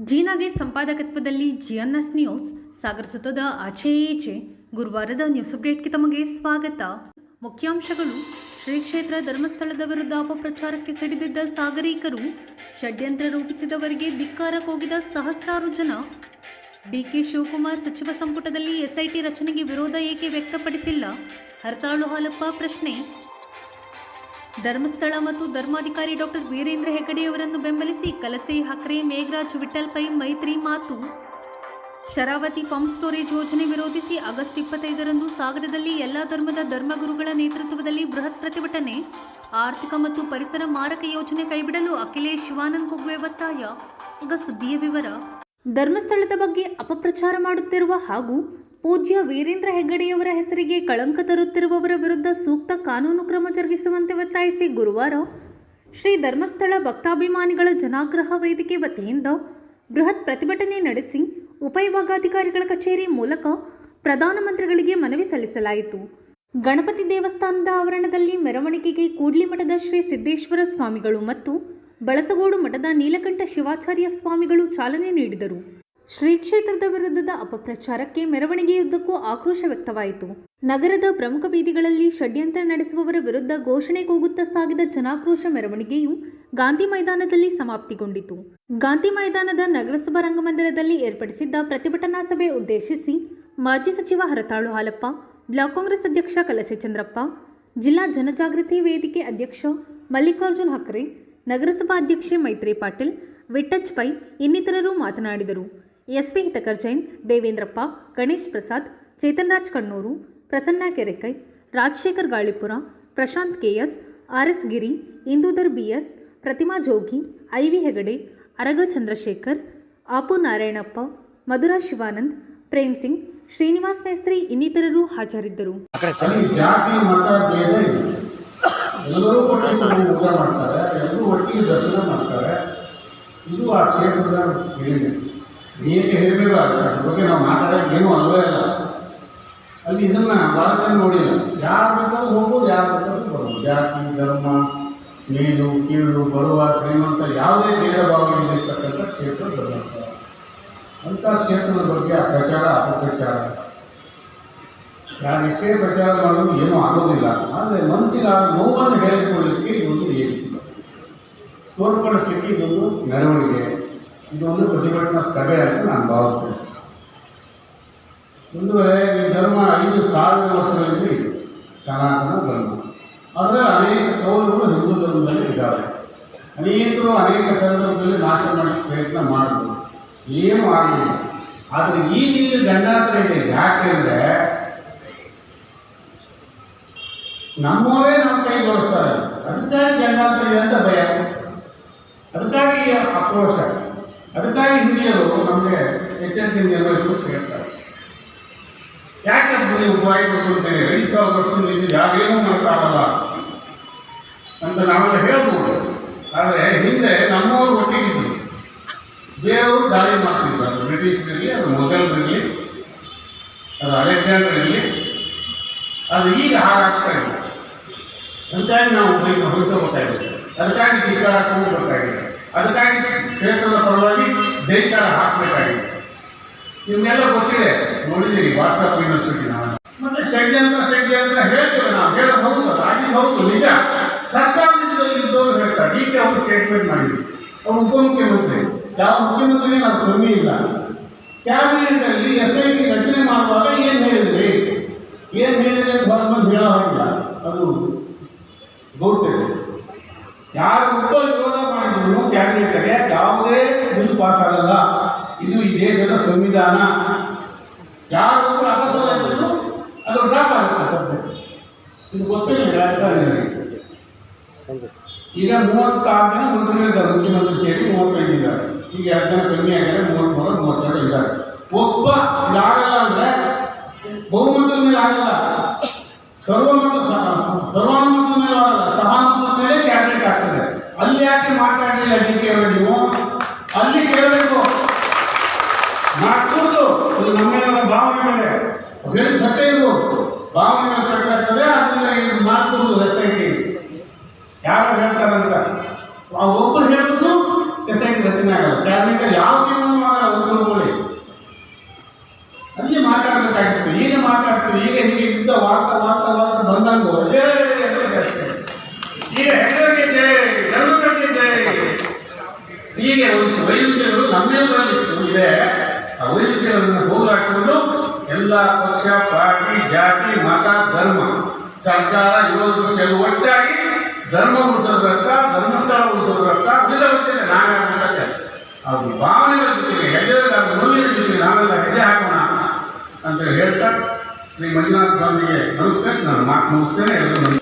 ಜೀನಾಗೆ ಸಂಪಾದಕತ್ವದಲ್ಲಿ ಜಿಎನ್ಎಸ್ news ಸಾಗರಿಸುತ್ತದೆ ಆಚೆ ಈಚೆ. ಗುರುವಾರದ news ಅಪ್ಡೇಟ್ಗೆ ತಮಗೆ ಸ್ವಾಗತ. ಮುಖ್ಯಾಂಶಗಳು: ಶ್ರೀ ಕ್ಷೇತ್ರ ಧರ್ಮಸ್ಥಳದ ವಿರುದ್ಧ ಅಪಪ್ರಚಾರಕ್ಕೆ ಸಿಡಿದಿದ್ದ ಸಾಗರಿಕರು, ಷಡ್ಯಂತ್ರ ರೂಪಿಸಿದವರಿಗೆ ಧಿಕ್ಕಾರ ಕೂಗಿದ ಸಹಸ್ರಾರು ಜನ. ಡಿಕೆ ಶಿವಕುಮಾರ್ ಸಚಿವ ಸಂಪುಟದಲ್ಲಿ ಎಸ್ಐಟಿ ರಚನೆಗೆ ವಿರೋಧ ಏಕೆ ವ್ಯಕ್ತಪಡಿಸಿಲ್ಲ? ಹರತಾಳು ಹಾಲಪ್ಪ ಪ್ರಶ್ನೆ. ಧರ್ಮಸ್ಥಳ ಮತ್ತು ಧರ್ಮಾಧಿಕಾರಿ ಡಾಕ್ಟರ್ ವೀರೇಂದ್ರ ಹೆಗ್ಗಡೆಯವರನ್ನು ಬೆಂಬಲಿಸಿ ಕಲಸೆ ಹಕ್ರೆ ಮೇಘರಾಜ್ ವಿಠಲ್ ಪೈ ಮೈತ್ರಿ ಮಾತು. ಶರಾವತಿ ಪಂಪ್ ಸ್ಟೋರೇಜ್ ಯೋಜನೆ ವಿರೋಧಿಸಿ ಆಗಸ್ಟ್ 25ರಂದು ಸಾಗರದಲ್ಲಿ ಎಲ್ಲ ಧರ್ಮದ ಧರ್ಮಗುರುಗಳ ನೇತೃತ್ವದಲ್ಲಿ ಬೃಹತ್ ಪ್ರತಿಭಟನೆ. ಆರ್ಥಿಕ ಮತ್ತು ಪರಿಸರ ಮಾರಕ ಯೋಜನೆ ಕೈಬಿಡಲು ಅಖಿಲೇಶ್ ಶಿವಾನಂದ ಕುಗ್ವೆ ಒತ್ತಾಯ. ಈಗ ಸುದ್ದಿಯ ವಿವರ. ಧರ್ಮಸ್ಥಳದ ಬಗ್ಗೆ ಅಪಪ್ರಚಾರ ಮಾಡುತ್ತಿರುವ ಹಾಗೂ ಪೂಜ್ಯ ವೀರೇಂದ್ರ ಹೆಗ್ಗಡೆಯವರ ಹೆಸರಿಗೆ ಕಳಂಕ ತರುತ್ತಿರುವವರ ವಿರುದ್ಧ ಸೂಕ್ತ ಕಾನೂನು ಕ್ರಮ ಜರುಗಿಸುವಂತೆ ಒತ್ತಾಯಿಸಿ ಗುರುವಾರ ಶ್ರೀ ಧರ್ಮಸ್ಥಳ ಭಕ್ತಾಭಿಮಾನಿಗಳ ಜನಾಗ್ರಹ ವೇದಿಕೆ ವತಿಯಿಂದ ಬೃಹತ್ ಪ್ರತಿಭಟನೆ ನಡೆಸಿ ಉಪವಿಭಾಗಾಧಿಕಾರಿಗಳ ಕಚೇರಿ ಮೂಲಕ ಪ್ರಧಾನಮಂತ್ರಿಗಳಿಗೆ ಮನವಿ ಸಲ್ಲಿಸಲಾಯಿತು. ಗಣಪತಿ ದೇವಸ್ಥಾನದ ಆವರಣದಲ್ಲಿ ಮೆರವಣಿಗೆಗೆ ಕೂಡ್ಲಿ ಮಠದ ಶ್ರೀ ಸಿದ್ದೇಶ್ವರ ಸ್ವಾಮಿಗಳು ಮತ್ತು ಬಳಸಗೋಡು ಮಠದ ನೀಲಕಂಠ ಶಿವಾಚಾರ್ಯ ಸ್ವಾಮಿಗಳು ಚಾಲನೆ ನೀಡಿದರು. ಶ್ರೀ ಕ್ಷೇತ್ರದ ವಿರುದ್ಧದ ಅಪಪ್ರಚಾರಕ್ಕೆ ಮೆರವಣಿಗೆಯುದ್ದಕ್ಕೂ ಆಕ್ರೋಶ ವ್ಯಕ್ತವಾಯಿತು. ನಗರದ ಪ್ರಮುಖ ಬೀದಿಗಳಲ್ಲಿ ಷಡ್ಯಂತ್ರ ನಡೆಸುವವರ ವಿರುದ್ಧ ಘೋಷಣೆ ಕೂಗುತ್ತಾ ಸಾಗಿದ ಜನಾಕ್ರೋಶ ಮೆರವಣಿಗೆಯು ಗಾಂಧಿ ಮೈದಾನದಲ್ಲಿ ಸಮಾಪ್ತಿಗೊಂಡಿತು. ಗಾಂಧಿ ಮೈದಾನದ ನಗರಸಭಾ ರಂಗಮಂದಿರದಲ್ಲಿ ಏರ್ಪಡಿಸಿದ್ದ ಪ್ರತಿಭಟನಾ ಸಭೆ ಉದ್ದೇಶಿಸಿ ಮಾಜಿ ಸಚಿವ ಹರತಾಳು ಹಾಲಪ್ಪ, ಬ್ಲಾಕ್ ಕಾಂಗ್ರೆಸ್ ಅಧ್ಯಕ್ಷ ಕಲಸೆ ಚಂದ್ರಪ್ಪ, ಜಿಲ್ಲಾ ಜನಜಾಗೃತಿ ವೇದಿಕೆ ಅಧ್ಯಕ್ಷ ಮಲ್ಲಿಕಾರ್ಜುನ್ ಹಕ್ರೆ, ನಗರಸಭಾ ಅಧ್ಯಕ್ಷೆ ಮೈತ್ರಿ ಪಾಟೀಲ್, ವಿಠ್ಠಚ್ ಪೈ ಇನ್ನಿತರರು ಮಾತನಾಡಿದರು. SP Hitakar Jain, Devendrappa, Ganesh Prasad, Chetan Raj Kannur, Prasanna Kerekai, Rajashekhar Galipura, Prashanth KS, RS Giri, Indudhar BS, Pratima Jogi, IV Hegde, Araga Chandrashekhar, Apu Narayanappa, Madhura Shivanand, Prem Singh, Srinivas Mestri ಇನ್ನಿತರರು ಹಾಜರಿದ್ದರು. ಎಲ್ಲರೂ ಒಟ್ಟಿಗೆ ಊಟ ಮಾಡ್ತಾರೆ, ಎಲ್ಲರೂ ಒಟ್ಟಿಗೆ ದರ್ಶನ ಮಾಡ್ತಾರೆ. ಇದು ಆ ಕ್ಷೇತ್ರದ ಹೇಳಿಕೆ. ಏಕೆ ಹೇಳಬೇಕು ಅದ್ರ ಬಗ್ಗೆ ನಾವು ಮಾತಾಡೋಕೆ ಏನೂ ಅಲ್ವೇ ಇಲ್ಲ. ಅಲ್ಲಿ ಇದನ್ನು ಭಾಳ ಜನ ನೋಡಿಲ್ಲ. ಯಾರು ಬೇಕಾದ್ರೂ ಹೋಗ್ಬೋದು, ಯಾರು ಬೇಕಾದ್ರೂ ಬರ್ಬೋದು. ಜಾತಿ, ಧರ್ಮ, ಮೇಲು ಕೀಳು, ಬರುವ ಶ್ರೀಮಂತ ಯಾವುದೇ ಭೇದ ಭಾವ ಇರತಕ್ಕಂಥ ಕ್ಷೇತ್ರ ಧರ್ಮಸ್ಥಳ. ಅಂಥ ಕ್ಷೇತ್ರದ ಬಗ್ಗೆ ಆ ಪ್ರಚಾರ ಅಪಪ್ರಚಾರ ಯಾರೆಷ್ಟೇ ಪ್ರಚಾರ ಮಾಡೋದು ಏನೂ ಆಗೋದಿಲ್ಲ. ಆದರೆ ಮನಸ್ಸಿಗೆ ಆ ನೋವನ್ನು ಹೇಳಿಕೊಳ್ಳಲಿಕ್ಕೆ ಇದೊಂದು ಹೇಳಿಕೆ, ತೋರ್ಪಡಿಸಲಿಕ್ಕೆ ಇದೊಂದು ಮೆರವಣಿಗೆ, ಇದೊಂದು ಪ್ರತಿಭಟನಾ ಸಭೆ ಅಂತ ನಾನು ಭಾವಿಸ್ತೇನೆ. ಒಂದು ವೇಳೆ ಈ ಧರ್ಮ 5,000 ವರ್ಷಗಳಲ್ಲಿ ಸನಾತನ ಧರ್ಮ, ಆದರೆ ಅನೇಕ ಕೌಲುಗಳು ಹಿಂದೂ ಧರ್ಮದಲ್ಲಿ ಇದ್ದಾವೆ. ಅನೇಕರು ಅನೇಕ ಸಂದರ್ಭದಲ್ಲಿ ನಾಶ ಮಾಡಲಿಕ್ಕೆ ಪ್ರಯತ್ನ ಮಾಡಿದ್ರು, ಏನೂ ಆಗಲಿಲ್ಲ. ಆದರೆ ಈ ರೀತಿ ಗಂಡಾಂತರ ಇದೆ. ಯಾಕೆಂದರೆ ನಮ್ಮವರೇ ನಮ್ಮ ಕೈ ಜೋಡಿಸ್ತಾರೆ. ಅದಕ್ಕಾಗಿ ಗಂಡಾಂತರ ಅಂತ ಭಯ, ಅದಕ್ಕಾಗಿ ಆಕ್ರೋಶ, ಅದಕ್ಕಾಗಿ ಹಿರಿಯರು ನಮಗೆ ಎಚ್ಚರಿಕೆ ನಿರ್ವಹಿಸಲು ಹೇಳ್ತಾರೆ. ಯಾಕೆ ನೀವು ಉಪಾಯ ಕೊಡ್ತೇನೆ 5,000 ವರ್ಷದಿಂದ ಯಾರೇನೂ ಮಾಡೋಕ್ಕಾಗಲ್ಲ ಅಂತ ನಾವೆಲ್ಲ ಹೇಳ್ಬೋದು. ಆದರೆ ಹಿಂದೆ ನಮ್ಮವರು ಒಟ್ಟಿಗಿದ್ರು, ಬೇರೆಯವರು ದಾಳಿ ಮಾಡ್ತಿದ್ರು. ಅದು ಬ್ರಿಟಿಷರಲ್ಲಿ, ಅದು ಮೊಘಲರಲ್ಲಿ, ಅದು ಅಲೆಕ್ಸಾಂಡರ್ ಇರಲಿ, ಅದು ಈಗ ಹಾಗಾಗ್ತಾ ಇದೆ. ಅದಕ್ಕಾಗಿ ನಾವು ಹೊರಟೋಗ್ಬೇಕಾಗಿದೆ, ಅದಕ್ಕಾಗಿ ಧಿಕ್ಕಾರ ಕೂಗಬೇಕಾಗಿದೆ, ಅದಕ್ಕಾಗಿ ಕ್ಷೇತ್ರದ ಪರವಾಗಿ ಜೈಕಾರ ಹಾಕಬೇಕಾಗಿದೆ. ನಿಮಗೆಲ್ಲ ಗೊತ್ತಿದೆ, ನೋಡಿದ್ದೀರಿ ವಾಟ್ಸಪ್ ಯೂನಿವರ್ಸಿಟಿ. ನಾವು ಮತ್ತೆ ಷಡ್ಯಂತ್ರ ಹೇಳ್ತೇವೆ, ನಾವು ಹೇಳೋದು ಹೌದು, ಅದು ಆಗಿದ್ದು ಹೌದು, ನಿಜ. ಸರ್ಕಾರದಲ್ಲಿ ಇದ್ದವರು ಹೇಳ್ತಾರೆ. ಈಗ ಅವರು ಸ್ಟೇಟ್ಮೆಂಟ್ ಮಾಡಿದ್ರು, ಅವರು ಉಪಮುಖ್ಯಮಂತ್ರಿ, ಯಾವ ಮುಖ್ಯಮಂತ್ರಿ ಅದು ಕಮ್ಮಿ ಇಲ್ಲ. ಕ್ಯಾಬಿನೆಟಲ್ಲಿ SIT ರಚನೆ ಮಾಡುವಾಗ ಏನು ಹೇಳಿದ್ರಿ ಅಂತ ಬಂದು ಹೇಳೋ ಹಾಗಿಲ್ಲ. ಅದು ಗೌಪ್ಯತೆ. ಯಾರು ಒಬ್ಬ ವಿರೋಧ ಮಾಡಿದ್ರು ಕ್ಯಾಬಿನೆಟ್ಗೆ ಯಾವುದೇ ಬಿಲ್ ಪಾಸ್ ಆಗಲ್ಲ. ಇದು ಈ ದೇಶದ ಸಂವಿಧಾನ. ಯಾರೊಬ್ಬರು ಅಪಸ್ವರ ಅದು ಡ್ರಾಪ್ ಆಗುತ್ತೆ. ಇದು ಗೊತ್ತಿಲ್ಲ ರಾಜಕಾರಣಿಗಳಿಗೆ. ಈಗ 36 ಜನ ಮಂತ್ರಿಗಳಿದ್ದಾರೆ, ಮುಖ್ಯಮಂತ್ರಿ ಸೇರಿ 35 ಇದ್ದಾರೆ. ಈಗ 2 ಜನ ಕಮ್ಮಿ ಆಗಿದ್ದಾರೆ, 33, 32 ಇದ್ದಾರೆ. ಒಬ್ಬ ಇದಾಗಲ್ಲ ಅಂದರೆ ಬಹುಮತದ ಮೇಲೆ ಆಗಲ್ಲ, ಸರ್ವಾನುಮತದ ಮೇಲೆ ಆಗಲ್ಲ, ಸಹಾನುಮತದ ಮೇಲೆ ಕ್ಯಾಬಿನೆಟ್ ಆಗ್ತದೆ. ಅಲ್ಲಿ ಯಾಕೆ ಮಾತಾಡಲಿಲ್ಲ ಡಿಕೆ ಅವರು? ನೀವು ಅಲ್ಲಿ ಕೇಳಬೇಕು. ಮಾತುವುದು ಇದು ನಮ್ಮೆಲ್ಲರ ಭಾವನೆ ಮೇಲೆ ಹೇಳಿ ಸತ್ಯ ಇರ್ಬೋದು, ಭಾವನೆ ಮೇಲೆ ಕಟ್ಟಾಗ್ತದೆ. ಅದರಿಂದ ಇದು ಮಾತುವುದು SIT ಯಾರು ಹೇಳ್ತಾರಂತ ಒಬ್ಬರು ಹೇಳಿದ್ರು SIT ರಚನೆ ಆಗಲ್ಲ. ಕ್ಯಾಬಿನೆಟ್ ಯಾವ ವಾರ್ತಾ ಬಂದಂಗು ಜೈ ಅಂತ ಹೇಳ್ತಾರೆ. ಈಗ ಹೆಸರಿಗೆ ಜೈ, ಧರ್ಮಕ್ಕೆ ಜೈ. ಹೀಗೆ ಒಂದು ವೈರುಧ್ಯಗಳು ನಮ್ಮೆಲ್ಲರಿಗೂ ಇದೆ. ಆ ವೈರುಧ್ಯಗಳನ್ನು ಹೋಗಲಾಡಿಸಿಕೊಂಡು ಎಲ್ಲ ಪಕ್ಷ, ಪಾರ್ಟಿ, ಜಾತಿ, ಮತ, ಧರ್ಮ, ಸರ್ಕಾರ, ವಿರೋಧ ಪಕ್ಷಗಳು ಒಟ್ಟಾಗಿ ಧರ್ಮ ಉಳಿಸೋದ್ರಕ್ಕ, ಧರ್ಮಸ್ಥಳ ಉಳಿಸೋದ್ರಕ್ಕ ಉಳಿದವರ್ತೇನೆ ನಾವೇ ಅನ್ಸಕ್ಕೆ ಅದು ಭಾವನೆಗಳ ಜೊತೆಗೆ ಹೆಜ್ಜೆಗಳ ನೋವಿನ ಜೊತೆಗೆ ನಾವೆಲ್ಲ ಹೆಜ್ಜೆ ಹಾಕೋಣ ಅಂತ ಹೇಳ್ತಾ ಶ್ರೀ ಮಂಜುನಾಥ ಸ್ವಾಮಿಗೆ ನಮಸ್ಕಾರ. ನಾನು ಮಾತು ಮುಗಿಸ್ತೇನೆ. ಎಲ್ಲರೂ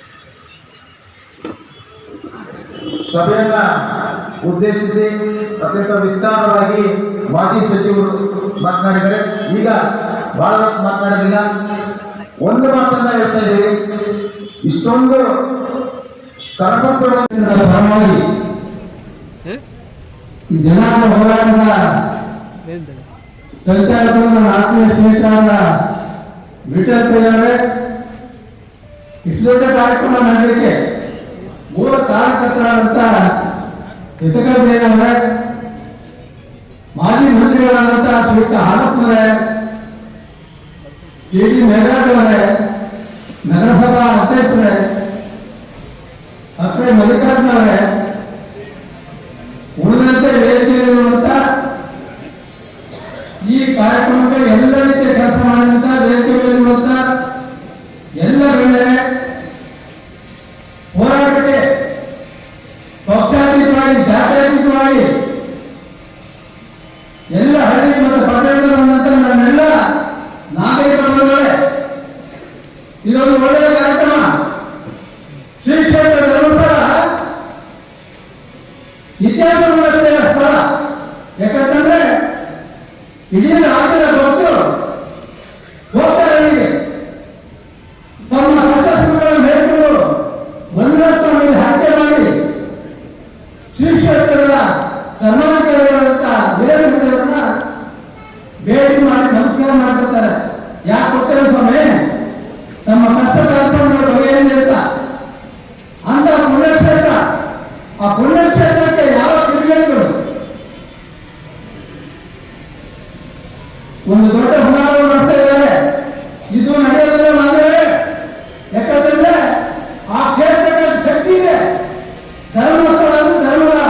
ಸಭೆಯನ್ನ ಉದ್ದೇಶಿಸಿ ಅತ್ಯಂತ ವಿಸ್ತಾರವಾಗಿ ಮಾಜಿ ಸಚಿವರು ಮಾತನಾಡಿದರೆ, ಈಗ ಬಹಳ ಹೊತ್ತು ಮಾತನಾಡೋದಿಲ್ಲ. ಒಂದು ಮಾತನ್ನ ಹೇಳ್ತಾ ಇದ್ದೀವಿ, ಇಷ್ಟೊಂದು ಪರವಾಗಿ ಈ ಜನಾಂಗ ಹೋರಾಟದ ಸಂಚಾಲಕರು ನನ್ನ ಆತ್ಮೀಯ ಸ್ನೇಹಿತರಾದ ವಿಠಲ್ ಪೈ ಅವರೇ, ಇಷ್ಟು ದೊಡ್ಡ ಕಾರ್ಯಕ್ರಮ ನಡೆಯಲಿಕ್ಕೆ ಮೂಲ ಕಾರಣಕರ್ತರಾದಂತ ಹಿತಕರದೇವರೇ, ಮಾಜಿ ಮಂತ್ರಿಗಳಾದಂತಹ ಶ್ರೀಯುತ ಹಾಲಪ್ಪನವರೇ, ಕೆ.ಡಿ. ಮೇಘರಾಜ್ ಅವರೇ, ನಗರಸಭಾ ಅಧ್ಯಕ್ಷರೇ, ಅಕ್ಷಯ್ ಮಲ್ಲಿಕಾರ್ಜುನ ಅವರೇ, ಉಳಿದಂತೆ ವೇದಿಕೆಯಲ್ಲಿರುವಂತ ಈ ಕಾರ್ಯಕ್ರಮಕ್ಕೆ ಎಲ್ಲ ರೀತಿಯ ಕೆಲಸ ಮಾಡಿದಂತ ವೇದಿಕೆಯಲ್ಲಿರುವಂತ ಎಲ್ಲ ಗಣ್ಯರೇ, ಹೋರಾಟಕ್ಕೆ ಪಕ್ಷಾತೀತವಾಗಿ, ಜಾತ್ಯತೀತವಾಗಿ ಎಲ್ಲ ಹಳ್ಳಿ ಮತ್ತು ಪಟ್ಟಣದ ನನ್ನೆಲ್ಲ ನಾಗರಿಕ ಬಂಧುಗಳೇ, ಇದೊಂದು ಒಳ್ಳೆಯ ಕಾರ್ಯಕ್ರಮ. ಶ್ರೀ ಕ್ಷೇತ್ರ ಧರ್ಮಸ್ಥಳ ಇತಿಹಾಸ ಸ್ಥಳ. ಯಾಕಂತಂದ್ರೆ ಇಡೀ ರಾಜ್ಯದ ಭಕ್ತರು ಹೋಗ್ತಾರೆ ಅಲ್ಲಿಗೆ, ತಮ್ಮ ಕಷ್ಟಗಳನ್ನು ಹೇಳ್ಕೊಂಡು ಮಂಜುನಾಥಸ್ವಾಮಿ ಹತ್ಯೆ ಮಾಡಿ ಶ್ರೀ ಕ್ಷೇತ್ರದ ಧರ್ಮಾಧಿಕಾರಿಗಳಂತ ವೀರಭದ್ರರನ್ನ ಭೇಟಿ ಮಾಡಿ ನಮಸ್ಕಾರ ಮಾಡ್ಕೊತಾರೆ. ಯಾಕೆ ಗೊತ್ತಿಲ್ಲ ಸ್ವಾಮಿ, ನಮ್ಮ ಕಷ್ಟ ಕಾರ್ಯಕ್ರಮಗಳ ಬಗೆಯಿಂದ ಅಂತ ಪುಣ್ಯಕ್ಷೇತ್ರ. ಆ ಪುಣ್ಯಕ್ಷೇತ್ರಕ್ಕೆ ಯಾವ ಕಿಡಿಗೇಡಿಗಳು ಒಂದು ದೊಡ್ಡ ಹುನ್ನಾರ ನಡೆಸ್ತಾ ಇದ್ದಾರೆ. ಇದು ನಡೆಯೋದಿಲ್ಲ ಅಂದ್ರೆ, ಯಾಕಂತಂದ್ರೆ ಆ ಕ್ಷೇತ್ರದ ಶಕ್ತಿ ಇದೆ. ಧರ್ಮಸ್ಥಳ ಧರ್ಮದ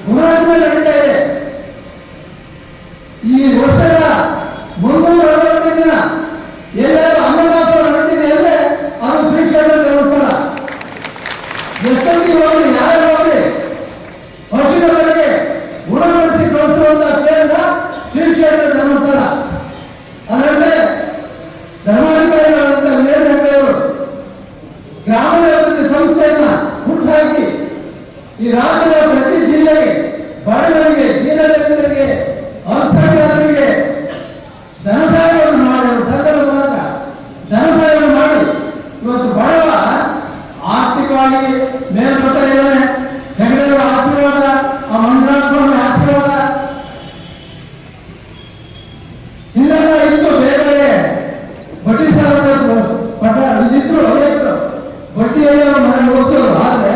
ಗುಣಾತ್ಮ ನಡೀತಾ ಇದೆ. ಈ ವರ್ಷದ 365 ದಿನ ಎಲ್ಲರೂ ಅನ್ನದಾಸೋಹ ನಡೀತಿದೆ ಅಂದ್ರೆ ಅದು ಶ್ರೀ ಕ್ಷೇತ್ರ ಧರ್ಮಸ್ಥಳ. ಎಷ್ಟೊಂದು ಹೋಗಲಿ, ಯಾರು ಹೋಗಲಿ, ವರ್ಷಗಳಿಗೆ ಗುಣ ನಡೆಸಿ ಕಳಿಸುವಂತಹ ಕೇಂದ್ರ ಶ್ರೀ ಕ್ಷೇತ್ರ ಧರ್ಮಸ್ಥಳ. ಅದರಂತೆ ಧರ್ಮಾಧಿಕಾರಿಗಳಂತ ವೀರಭದ್ರರು ಗ್ರಾಮೀಣಾಭಿವೃದ್ಧಿ ಸಂಸ್ಥೆಯನ್ನ ಹುಟ್ಟುಹಾಕಿ ಈ ರಾಜ್ಯದ ಪ್ರತಿ ಜಿಲ್ಲೆಗೆ ಬಡವರಿಗೆ, ದೀನದಲಿತರಿಗೆ, ಅಲ್ಪಸಂಖ್ಯಾತರಿಗೆ ಧನಸಹಾಯವನ್ನು ಮಾಡಿ, ಸರ್ಕಾರದ ಮೂಲಕ ಧನಸಹಾಯವನ್ನು ಮಾಡಿ ಇವತ್ತು ಬಡವ ಆರ್ಥಿಕವಾಗಿ ಮೇಲ್ಬರ್ತಾ ಇದ್ದಾನೆ. ಹೆಗಡೆಯವರ ಆಶೀರ್ವಾದ, ಆ ಮಂಜುನಾಥ ಸ್ವಾಮಿ ಆಶೀರ್ವಾದ ಹಿಂದೆಲ್ಲ ಇತ್ತು. ಬೇರೆ ಬಡ್ಡಿ ಸಾಲ ಪಟ್ಟ ಇದಿದ್ರು, ಅದೇದ್ರು ಬಡ್ಡಿಯಲ್ಲಿ ಅವರು ಮನೆ ಓದಿಸೋರು. ಆದ್ರೆ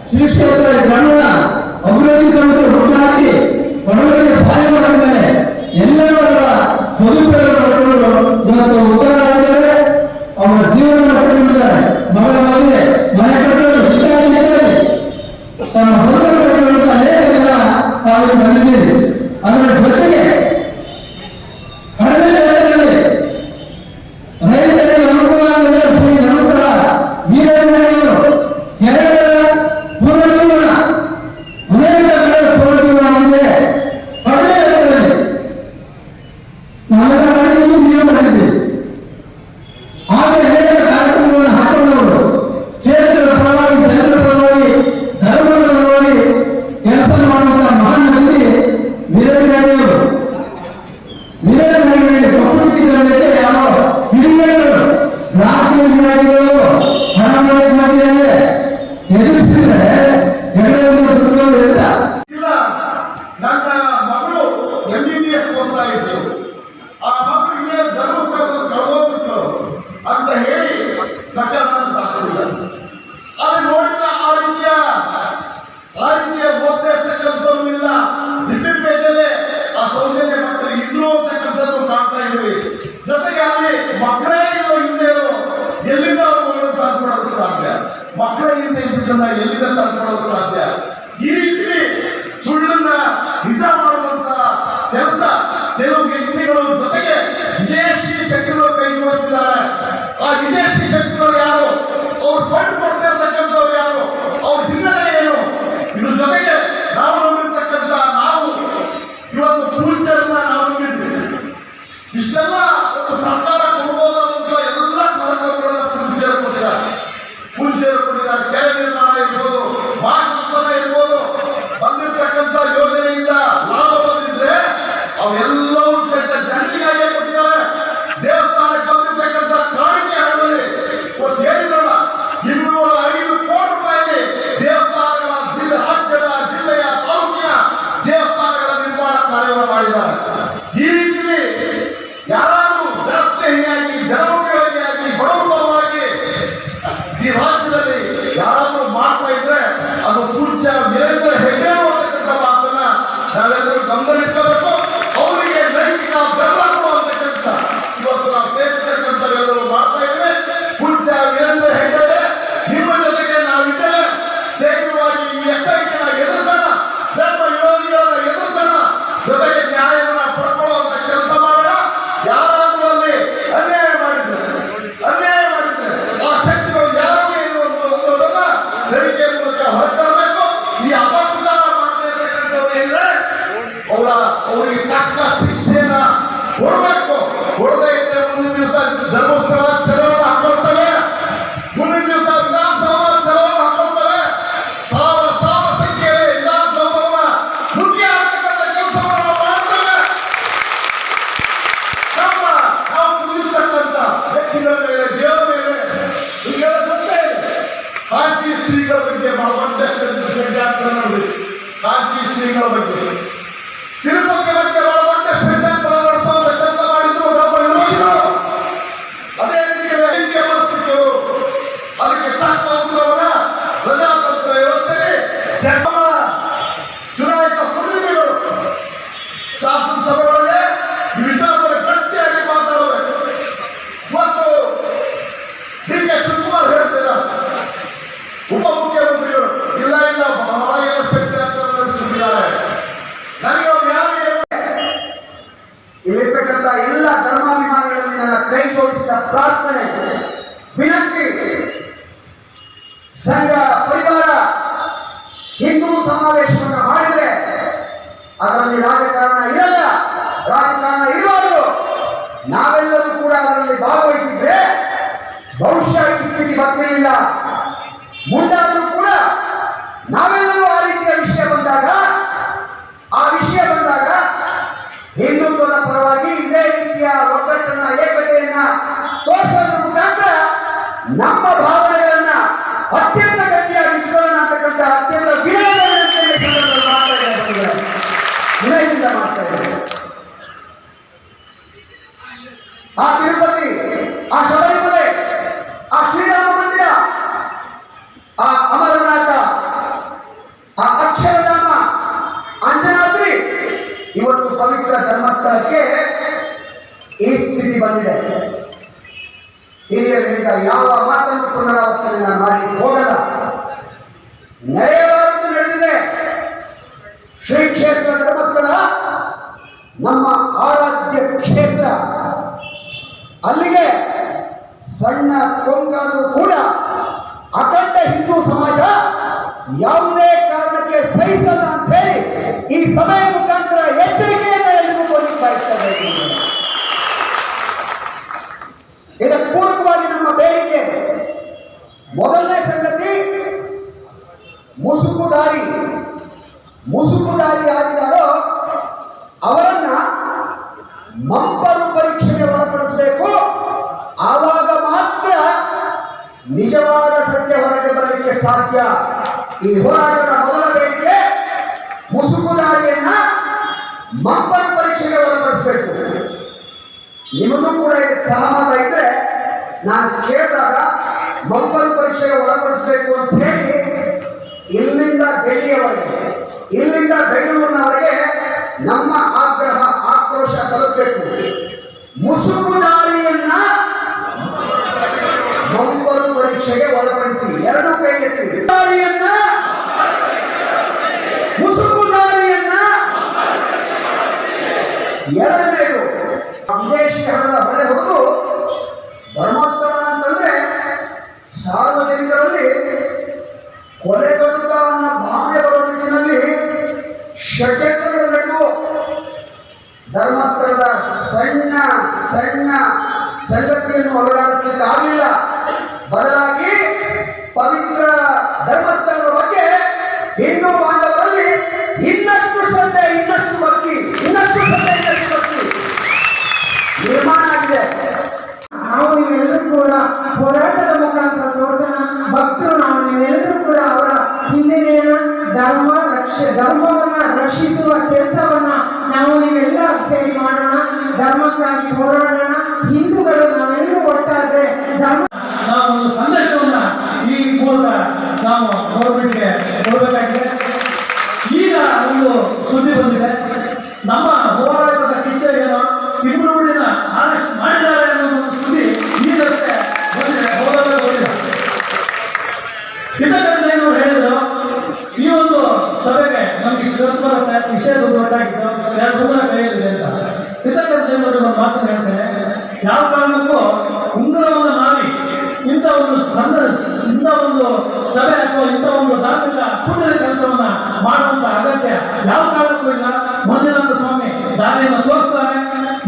ಶ್ರೀ ಕ್ಷೇತ್ರ ಗ್ರಾಮೀಣ ಅಭಿವೃದ್ಧಿ ಸಮಿತಿ ಹುಟ್ಟು ಹಾಕಿ ಬಡವರಿಗೆ ಸಹಾಯ ಮಾಡಿದ್ದಾರೆ. ಎಲ್ಲರ ಸದುಪಯೋಗ ಪಡೆದುಕೊಂಡು ಇವತ್ತು ಉತ್ತರ ಆಗಿದ್ದಾರೆ. ಅವರ ಜೀವನ ಕಟ್ಟಿದ್ದಾರೆ. ಮಗಳ ಮದುವೆ, ಮನೆ ಕಟ್ಟಲು ಇತ್ಯಾದಿ ತಮ್ಮ ಬದುಕು ಕಟ್ಟಿಕೊಳ್ಳುವ ಅನೇಕ ಜನ ತಾವು ಬಂದಿದ್ದೀರಿ. ಅದರ ಜೊತೆಗೆ ಕಡಿಮೆ ಬೆಲೆಯಲ್ಲಿ ರೈತರಿಗೆ ಅನುಕೂಲ ಶ್ರೀ ಧರ್ಮಸ್ಥಳ ವೀರಭದ್ರರು ಕೆರೆ ಮಕ್ಕಳ ಹಿಂದೆ ಇದ್ದನ್ನ ಎಲ್ಲಿಂದ ತಂದ್ಕೊಳ್ಳೋದು ಸಾಧ್ಯ? ಈ ರೀತಿ ಸುಳ್ಳನ್ನ ನಿಜ ಮಾಡುವಂತ ಕೆಲಸ ಕೆಲವು ವ್ಯಕ್ತಿಗಳು ಜೊತೆಗೆ ವಿದೇಶಿ ಶಕ್ತಿಗಳು ಕೈ ಜೋಡಿಸಿದ್ದಾರೆ. ಆ ವಿದೇಶಿ ಶಕ್ತಿಗಳು ಯಾರು? ಅವ್ರು ಫಂಡ್ ಕೊಡ್ತಾ ಇರ್ತಕ್ಕಂಥವ್ರು ಯಾರು? ಅವ್ರ ಹಿನ್ನೆಲೆ ಏನು? ಇದ್ರ ಜೊತೆಗೆ ನಾವು ನಂಬಿರ್ತಕ್ಕಂಥ ನಾವು ಇವತ್ತು ಪೂಜ್ಯರನ್ನ ನಾವು ನಂಬಿದ್ದೀವಿ. ಇಷ್ಟೆಲ್ಲ ಒಂದು ಸರ್ಕಾರ ಕೊಡ್ಬೋದಾದಂತ ಎಲ್ಲ ಕಾರ್ಯಕ್ರಮಗಳನ್ನ ಪೂಜ್ಯರು ಕೊಟ್ಟಿದ್ದಾರೆ. ಕೆರೆ ನಿರ್ಮಾಣ ಇರ್ಬೋದು, ಭಾಷಾಸನ ಇರ್ಬೋದು, ಬಂದಿರ್ತಕ್ಕಂಥ ಯೋಜನೆಯಿಂದ ಲಾಭ ಬಂದಿದ್ರೆ ಅವೆಲ್ಲವೂ ಸಹಿತ ಜನರಿಗಾಗಿಯೇ ಕೊಟ್ಟಿದ್ದಾರೆ. ದೇವಸ್ಥಾನಕ್ಕೆ ಬಂದಿರ್ತಕ್ಕಂಥ ಕಾಣಿಕೆ ಹಣದಲ್ಲಿ ಇವತ್ತು ಹೇಳಿದ್ರಲ್ಲ 205 ಕೋಟಿ ರೂಪಾಯಿ ದೇವಸ್ಥಾನಗಳ ರಾಜ್ಯದ ಜಿಲ್ಲೆಯ ತಾಲೂಕಿನ ದೇವಸ್ಥಾನಗಳ ನಿರ್ಮಾಣ ಕಾರ್ಯವನ್ನು ಮಾಡಿದ್ದಾರೆ. ಈ ರೀತಿ ಯಾರಾದರೂ ಜನಸ್ನೇಹಿಯಾಗಿ ಜನೋಪಯೋಗಿಯಾಗಿ ಬಡವರವಾಗಿ ಈ ರಾಜ್ಯದಲ್ಲಿ ಯಾರಾದರೂ ಮಾಡ್ತಾ ಇದ್ರೆ ಅದು ಪೂಜ್ಯ ವೀರೇಂದ್ರ ಹೆಗ್ಡೆ ಅಂತಕ್ಕಂಥ ಮಾತನ್ನ ನಾವೆಲ್ಲರೂ ಗಮನದಲ್ಲಿಟ್ಟಬೇಕು. ಅವರಿಗೆ ನೈತಿಕ ಬೆಂಬಲ ಕೊಡುವಂತ ಕೆಲಸ ಇವತ್ತು ನಾವು ಸೇರಿರ್ತಕ್ಕಂಥವರೆಲ್ಲರೂ ಮಾಡ್ತಾ ಇದ್ದೇವೆ. ಪೂಜ್ಯ ವೀರೇಂದ್ರ ಹೆಗ್ಡೆ ನಿಮ್ಮ ಜೊತೆಗೆ ನಾವಿದ್ದೇವೆ. ಧೈರ್ಯವಾಗಿ ಈ ಎಸ್ಐಟಿನ ಎದುರಿಸೋಣ, ಧರ್ಮ ವಿರೋಧಿಗಳನ್ನ ಎದುರಿಸೋಣ, ಜೊತೆಗೆ ನ್ಯಾಯವನ್ನು ಪಡ್ಕೊಳ್ಳುವಂತ ಕೆಲಸ ಮಾಡೋಣ. ಯಾರಾದರೂ ಅಲ್ಲಿ ಅನ್ಯಾಯ ಮಾಡಿದ್ರೆ ಆ ಶಕ್ತಿಗಳು ಯಾರಿಗೆ ಅನ್ನೋದನ್ನ ತನಿಖೆ ಮೂಲಕ ಹೊರತರಬೇಕು. ಈ ಅಪಪ್ರಚಾರ ಮಾಡ್ತಾ ಇರ್ತಕ್ಕಂಥವ್ರು ಏನಿದ್ರೆ ಅವರಿಗೆ ತಕ್ಕ ಶಿಕ್ಷೆಯನ್ನ ಕೊಡಬೇಕು. ಕೊಡದೇ ಇದ್ರೆ ಮುಂದಿನ ದಿವಸ ಧರ್ಮಸ್ಥಳ ಚಲೋವನ್ನು ಹಾಕೊಳ್ತವೆ, ಮುಂದಿನ ದಿವಸ ವಿಧಾನಸೌಧ ಚಲೋವನ್ನು ಹಾಕೊಳ್ತವೆ. ಸಾವಿರ ಸಂಖ್ಯೆಯಲ್ಲಿ ವಿಧಾನಸೌಧವನ್ನ ಮುಖ್ಯ ಆಗ್ತಕ್ಕಂಥ ಕೆಲಸವನ್ನು ನಾವು ಮಾಡ್ತೇವೆ. ನಾವು ಪೂಜಿಸ್ತಕ್ಕಂಥ ವ್ಯಕ್ತಿಗಳ ಮೇಲೆ, ದೇವರ ಮೇಲೆ ಈಗೆಲ್ಲ ಗೊತ್ತೇ ಇದೆ. ಕಾಂಚಿ ಶ್ರೀಗಳ ಬಗ್ಗೆ ಬಹಳ ದೊಡ್ಡ ಷಡ್ಯಂತ್ರ ನಡೆದಿದೆ. ಕಾಂಚಿ ಶ್ರೀಗಳ ಬಗ್ಗೆ, ತಿರುಪತಿ ಬಗ್ಗೆ ಬಹಳ ದೊಡ್ಡ ಷಡ್ಯಂತ್ರ ನಡೆಸುವಂತ ಕೆಲಸ ಮಾಡಿದ್ರು ನಮ್ಮ ವಿರೋಧಿಗಳು. ಅದೇ ರೀತಿ ವ್ಯವಸ್ಥೆಗಳು ಅದಕ್ಕೆ ತಕ್ಕ ಉತ್ತರವನ್ನ ಪ್ರಜಾತಂತ್ರ ವ್ಯವಸ್ಥೆಗೆ ಚುನಾಯಿತ ಪ್ರತಿನಿಧಿಗಳು ಶಾಸನಸಭೆಯೊಳಗೆ ಈ ವಿಚಾರದಲ್ಲಿ ಗಟ್ಟಿಯಾಗಿ ಮಾತಾಡಬೇಕು. ಮತ್ತು ಡಿ ಕೆ ಶಿವಕುಮಾರ್ ಹೇಳ್ತಿದ್ದಾರೆ, ಉಪಮುಖ್ಯಮಂತ್ರಿಗಳು ಇಲ್ಲ ಬಹಳ ಏನೋ ಶಕ್ತಿ ಅಂತ ನಡೆಸಿದ್ದಾರೆ. ನನಗೆ ಇಲ್ಲಿರ್ತಕ್ಕಂಥ ಎಲ್ಲ ಧರ್ಮಾಭಿಮಾನಿಗಳಲ್ಲಿ ನನ್ನ ಕೈ ಜೋಡಿಸಿದ ಪ್ರಾರ್ಥನೆ ವಿನಂತಿ, ಸಂಘ ಪರಿವಾರ ಹಿಂದೂ ಸಮಾವೇಶವನ್ನು ಮಾಡಿದರೆ ಅದರಲ್ಲಿ ರಾಜಕಾರಣ ಇರಲ್ಲ, ರಾಜಕಾರಣ ಇರೋದು ನಾವೆಲ್ಲರೂ ಕೂಡ ಅದರಲ್ಲಿ ಭಾಗವಹಿಸಿದ್ರೆ ಬಹುಶಃ ಈ ಸ್ಥಿತಿ ಬರ್ತಿರಲಿಲ್ಲ. ಮುಂದಾದರೂ ಕೂಡ ನಾವೆಲ್ಲರೂ ಆ ರೀತಿಯ ವಿಷಯ ಬಂದಾಗ ಹಿಂದುತ್ವದ ಪರವಾಗಿ ಇದೇ ರೀತಿಯ ಒಗ್ಗಟ್ಟನ್ನ ಏಕತೆಯನ್ನ ತೋರಿಸೋದ್ರ ಮುಖಾಂತರ ನಮ್ಮ ಭಾವನೆಗಳನ್ನ ಅತ್ಯಂತ ಗಟ್ಟಿಯಾಗಿ ಇಟ್ಕೊಳ್ಳೋಣ ಅಂತಕ್ಕಂಥ ಅತ್ಯಂತ ವಿನಯದಿಂದ ಮಾಡ್ತಾ ಇದ್ದಾರೆ. ಆ ತಿರುಪತಿ, ಆ ಶಬರಿಮಲೆ, ಆ ಶ್ರೀರಾಮ ಮಂದಿರ, ಆ ಅಮರನಾಥ, ಆ ಅಕ್ಷರಧಾಮ, ಅಂಜನಾದ್ರಿ, ಇವತ್ತು ಪವಿತ್ರ ಧರ್ಮಸ್ಥಳಕ್ಕೆ ಈ ಸ್ಥಿತಿ ಬಂದಿದೆ. ಹಿರಿಯರು ಹೇಳಿದ ಯಾವ ಮಾತನ್ನು ಪುನರಾವರ್ತನೆ ನಾನು ಮಾಡಿ ಹೋಗಲ್ಲ. ನಡೆಯಬಾರದು ನಡೆದಿದೆ. ಶ್ರೀ ಕ್ಷೇತ್ರ ಧರ್ಮಸ್ಥಳ ನಮ್ಮ ಆರಾಧ್ಯ ಕ್ಷೇತ್ರ. ಅಲ್ಲಿಗೆ ಸಣ್ಣ ಕೊಂಕಾದರೂ ಕೂಡ ಅಖಂಡ ಹಿಂದೂ ಸಮಾಜ ಯಾವುದೇ ಕಾರಣಕ್ಕೆ ಸಹಿಸಲ್ಲ ಅಂತ ಹೇಳಿ ಈ ಸಭೆಯ ಮುಖಾಂತರ ಎಚ್ಚರಿಕೆಯನ್ನು ಎಳೆದುಕೊಳ್ಳಿ ಬಯಸ್ತಾ ಇದ್ದೇನೆ. ಇದಕ್ಕೆ ಪೂರಕವಾಗಿ ನಮ್ಮ ಬೇಡಿಕೆ ಮೊದಲನೇ ಸಂಗತಿ, ಮುಸುಕುದಾರಿ ಆಗಿದ್ದಾರೋ ಅವರನ್ನ ಮಂಪರು ಪರೀಕ್ಷೆಗೆ ಒಳಪಡಿಸಬೇಕು. ಆವಾಗ ಮಾತ್ರ ನಿಜವಾದ ಸತ್ಯ ಹೊರಗೆ ಬರಲಿಕ್ಕೆ ಸಾಧ್ಯ. ಈ ಹೋರಾಟದ ಮೊದಲ ಬೇಡಿಕೆ ಮುಸುಕುದಾರಿಯನ್ನ ಮಂಪರು ಪರೀಕ್ಷೆಗೆ ಒಳಪಡಿಸಬೇಕು. ನಿಮಗೂ ಕೂಡ ಇದಕ್ಕೆ ಸಹಮತ ಇದ್ರೆ ನಾನು ಕೇಳಿದಾಗ ಮಂಪರು ಪರೀಕ್ಷೆಗೆ ಒಳಪಡಿಸಬೇಕು ಅಂತ ಹೇಳಿ ಇಲ್ಲಿಂದ ಡೆಲ್ಲಿಯವರೆಗೆ, ಇಲ್ಲಿಂದ ಬೆಂಗಳೂರಿನವರೆಗೆ ನಮ್ಮ ಆಗ್ರಹ ಆಕ್ರೋಶ ತಲುಪಬೇಕು. ಮುಸುಕುದಾರಿಯನ್ನ ಮಂಪರು ಪರೀಕ್ಷೆ ಪರೀಕ್ಷೆಗೆ ಒಳಪಡಿಸಿ. ಎರಡೂ ಕೈ ಎತ್ತಿ. ಮುಸುಕುದಾರಿಯನ್ನ ಎರಡನೇದು ವಿದೇಶಿ ಹಣದ ಹೊಳೆ ಹೊರತು ಧರ್ಮಸ್ಥಳ ಅಂತಂದ್ರೆ ಸಾರ್ವಜನಿಕರಲ್ಲಿ ಕೊಲೆಗಡುಕ ಅನ್ನೋ ಭಾವನೆ ಬರೋ ನಿಟ್ಟಿನಲ್ಲಿ ಷಡ್ಯಂತ್ರಗಳು ನಡೆದು ಧರ್ಮಸ್ಥಳದ ಸಣ್ಣ ಸಣ್ಣ ಸಂಗತಿಯನ್ನು ಒಳಗಾಡಿಸ್ಲಿಕ್ಕೆ ಆಗಲಿಲ್ಲ. ಬದಲಾಗಿ ಪವಿತ್ರ ಧರ್ಮಸ್ಥಳದ ಬಗ್ಗೆ ಹಿಂದೂ ಬಾಂಧವರಲ್ಲಿ ಇನ್ನಷ್ಟು ಶ್ರದ್ಧೆ, ಇನ್ನಷ್ಟು ಭಕ್ತಿ ನಿರ್ಮಾಣ ಆಗಿದೆ. ನಾವು ನೀವೆಲ್ಲರೂ ಕೂಡ ಹೋರಾಟದ ಮುಖಾಂತರ ತೋರ್ಸೋಣ. ಭಕ್ತರು ನಾವು ನೀವೆಲ್ಲರೂ ಕೂಡ ಅವರ ಹಿಂದಿನ ಧರ್ಮವನ್ನ ರಕ್ಷಿಸುವ ಕೆಲಸವನ್ನ ನಾವು ನೀವೆಲ್ಲ ಸೇರಿ ಮಾಡೋಣ. ಧರ್ಮಕ್ಕಾಗಿ ಹೋರಾಡೋಣ. ಹಿಂದೂಗಳು ನಾವೆಲ್ಲರೂ ಒಟ್ಟಾದ್ರೆ ಧರ್ಮ. ನಾವು ಒಂದು ಸಂದೇಶವನ್ನ ಈ ಮೂಲಕ ನಾವು ಗೌರ್ಮೆಂಟ್ಗೆ ಕೊಡಬೇಕಾಗಿದೆ. ಈಗ ಒಂದು ಸುದ್ದಿ ಬಂದಿದೆ, ನಮ್ಮ ಹೋರಾಟದ ಕಿಚ್ಚರಿಯನ್ನು ತಿಮ್ಮನೂರಿನ ಅರೆಸ್ಟ್ ಮಾಡಿದ್ದಾರೆ ಅನ್ನೋ ಒಂದು ಸುದ್ದಿ ಈಗಷ್ಟೇ ಬಂದಿದೆ, ಹೋರಾಟಗೊಂಡಿದೆ. ಹಿತಕರ್ಜಯ್ಯನವರು ಹೇಳಿದ್ರು, ಈ ಒಂದು ಸಭೆಗೆ ನಮ್ಗೆ ಇಷ್ಟು ಖರ್ಚು ಬರುತ್ತೆ, ಇಷ್ಟೇ ದುಡ್ಡು ಒಟ್ಟಾಗಿತ್ತು, 2 ಉಂಗುರ ಕೈಯಲ್ಲಿದೆ ಅಂತ. ಹಿತಕರ್ಜಯ್ಯನವರು ಒಂದು ಮಾತನ್ನು ಹೇಳ್ತೇನೆ, ಯಾವ ಕಾರಣಕ್ಕೂ ಉಂಗುರವನ್ನು ಮಾರಿ ಇಂಥ ಒಂದು ಸಭೆ ಅಥವಾ ಇಂಥ ಒಂದು ಧಾರ್ಮಿಕ ಪುಣ್ಯದ ಕೆಲಸವನ್ನ ಮಾಡುವಂತ ಅಗತ್ಯ ಯಾವ ಕಾರಣಕ್ಕೂ ಇಲ್ಲ. ಮಂಜುನಾಥ ಸ್ವಾಮಿ ದಾರಿಯನ್ನು ತೋರಿಸ್ತಾರೆ.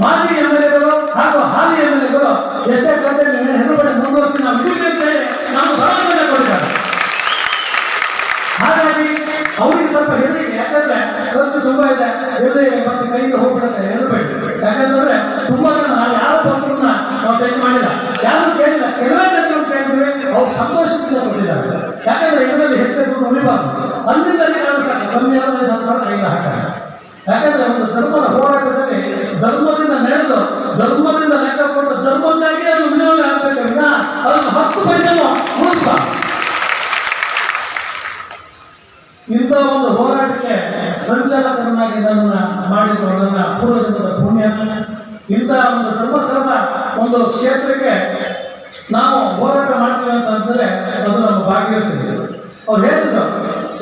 ಮಾಜಿ ಎಮ್ಎಲ್ಎಗಳು ಹಾಗೂ ಹಾಲಿ ಎಮ್ಎಲ್ಎಗಳು ಎಷ್ಟೇ ಖರ್ಚು ಹೆದರುಪಡೆ ಮುಂದುವರಿಸಿ ನಾವು ಇದೀವಿ ಅಂತ ಹೇಳಿ ನಾವು ಭರವಸೆ ಕೊಟ್ಟಿದ್ದಾರೆ. ಹಾಗಾಗಿ ಅವರಿಗೆ ಸ್ವಲ್ಪ ಹೆದರಿಕೆ, ಯಾಕಂದ್ರೆ ಖರ್ಚು ತುಂಬಾ ಇದೆ, ಮತ್ತೆ ಕೈಗೆ ಹೋಗ್ಬಿಡುತ್ತೆ, ಹೆದರಬೇಡಿ. ಯಾಕಂತಂದ್ರೆ ತುಂಬಾ ಜನ ನಾವು ಯಾವ ಭಕ್ತರನ್ನ ನಾವು ಟಚ್ ಮಾಡಿಲ್ಲ, ಯಾರು ಕೇಳಿಲ್ಲ, ಕೆಲವೇ ಜನರು ಕೇಳಿದ್ರೆ ಅವ್ರು ಸಂತೋಷದಿಂದ ಕೊಟ್ಟಿದ್ದಾರೆ. ಯಾಕಂದ್ರೆ ಇದರಲ್ಲಿ ಹೆಚ್ಚಾಗಿ ದುಡ್ಡು ಉಳಿಬಾರ್ದು, ಅಲ್ಲಿಂದಲ್ಲಿ ಸಾಕು, ಕಮ್ಮಿ ಆದ್ರೆ 10 ಸಾವಿರ ಕೈಗೆ ಹಾಕ್ತಾರೆ. ಯಾಕಂದ್ರೆ ಒಂದು ಧರ್ಮದ ಹೋರಾಟದಲ್ಲಿ ಧರ್ಮದಿಂದ ನಡೆದು ಧರ್ಮದಿಂದ ಲೆಕ್ಕ ಕೊಟ್ಟು ಧರ್ಮಕ್ಕಾಗಿ ಅದು ವಿನಿಯೋಗ ಆಗ್ಬೇಕು ವಿನ ಅದನ್ನು 10 ಪೈಸೆನೂ ಉಳಿಸ್ಬಾರ್ದು. ಇಂಥ ಒಂದು ಹೋರಾಟಕ್ಕೆ ಸಂಚಾಲಕರನ್ನಾಗಿ ನನ್ನನ್ನು ಮಾಡಿದ್ರು ನನ್ನ ಪೂರ್ವಜನ್ಮದ ಪುಣ್ಯ. ಇಂಥ ಒಂದು ಧರ್ಮಸ್ಥಳದ ಒಂದು ಕ್ಷೇತ್ರಕ್ಕೆ ನಾವು ಹೋರಾಟ ಮಾಡ್ತೀವಿ ಅಂತಂದ್ರೆ ಅದು ನಮ್ಮ ಭಾಗ್ಯಸಿದೆ. ಅವ್ರು ಹೇಳಿದ್ರು,